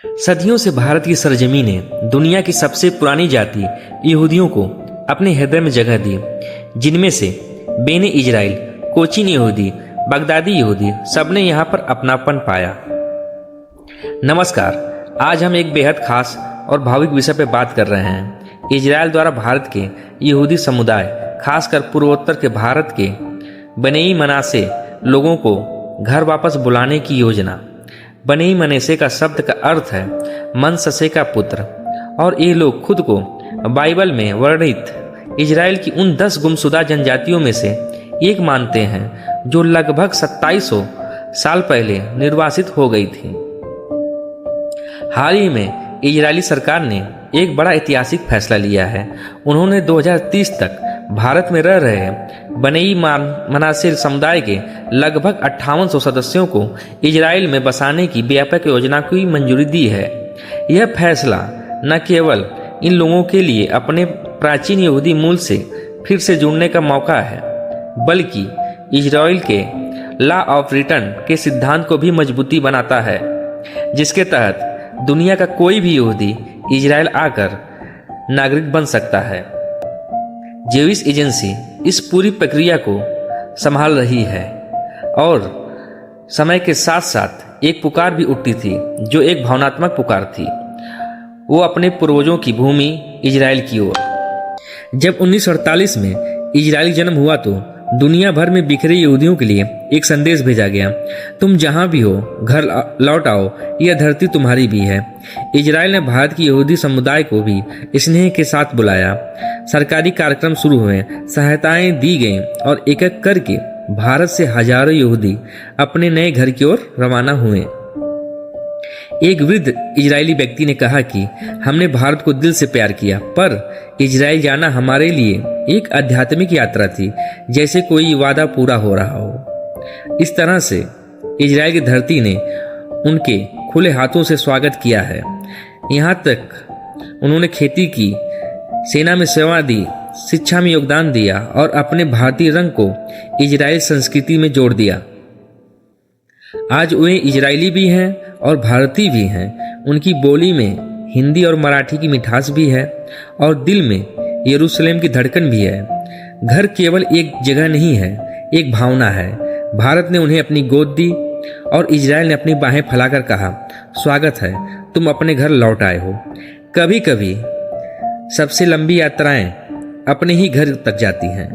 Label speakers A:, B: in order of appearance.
A: सदियों से भारत की सरजमीं ने दुनिया की सबसे पुरानी जाति यहूदियों को अपने हृदय में जगह दी, जिनमें से बेने इजराइल, कोचिन यहूदी, बगदादी यहूदी सबने यहाँ पर अपनापन पाया। नमस्कार, आज हम एक बेहद खास और भावुक विषय पर बात कर रहे हैं। इजराइल द्वारा भारत के यहूदी समुदाय, खासकर पूर्वोत्तर के भारत के बनेई मनासे लोगों को घर वापस बुलाने की योजना। बनेई मनासे का शब्द का अर्थ है मनससे का पुत्र, और ये लोग खुद को बाइबल में वर्णित इजराइल की उन 10 गुमशुदा जनजातियों में से एक मानते हैं जो लगभग 2700 साल पहले निर्वासित हो गई थी। हाल ही में इजरायली सरकार ने एक बड़ा ऐतिहासिक फैसला लिया है। उन्होंने 2030 तक भारत में रह रहे बनेई मनासे समुदाय के लगभग 5800 सदस्यों को इजराइल में बसाने की व्यापक योजना की मंजूरी दी है। यह फैसला न केवल इन लोगों के लिए अपने प्राचीन यहूदी मूल से फिर से जुड़ने का मौका है, बल्कि इजराइल के लॉ ऑफ रिटर्न के सिद्धांत को भी मजबूती बनाता है, जिसके तहत दुनिया का कोई भी यहूदी इजराइल आकर नागरिक बन सकता है। ज्यूइश एजेंसी इस पूरी प्रक्रिया को संभाल रही है, और समय के साथ साथ एक पुकार भी उठती थी जो एक भावनात्मक पुकार थी, वो अपने पूर्वजों की भूमि इजराइल की ओर। जब 1948 में इजरायली जन्म हुआ तो दुनिया भर में बिखरे यहूदियों के लिए एक संदेश भेजा गया, तुम जहां भी हो घर लौट आओ, यह धरती तुम्हारी भी है। इजराइल ने भारत की यहूदी समुदाय को भी स्नेह के साथ बुलाया। सरकारी कार्यक्रम शुरू हुए, सहायताएं दी गईं, और एक एक करके भारत से हजारों यहूदी अपने नए घर की ओर रवाना हुए। एक वृद्ध इजरायली व्यक्ति ने कहा कि हमने भारत को दिल से प्यार किया, पर इजराइल जाना हमारे लिए एक आध्यात्मिक यात्रा थी, जैसे कोई वादा पूरा हो रहा हो। इस तरह से इजराइल की धरती ने उनके खुले हाथों से स्वागत किया है। यहाँ तक उन्होंने खेती की, सेना में सेवा दी, शिक्षा में योगदान दिया और अपने भारतीय रंग को इजराइल संस्कृति में जोड़ दिया। आज वे इजरायली भी हैं और भारतीय भी हैं। उनकी बोली में हिंदी और मराठी की मिठास भी है, और दिल में यरूशलेम की धड़कन भी है। घर केवल एक जगह नहीं है, एक भावना है। भारत ने उन्हें अपनी गोद दी और इजराइल ने अपनी बाहें फैलाकर कहा, स्वागत है, तुम अपने घर लौट आए हो। कभी कभी सबसे लंबी यात्राएं अपने ही घर तक जाती हैं।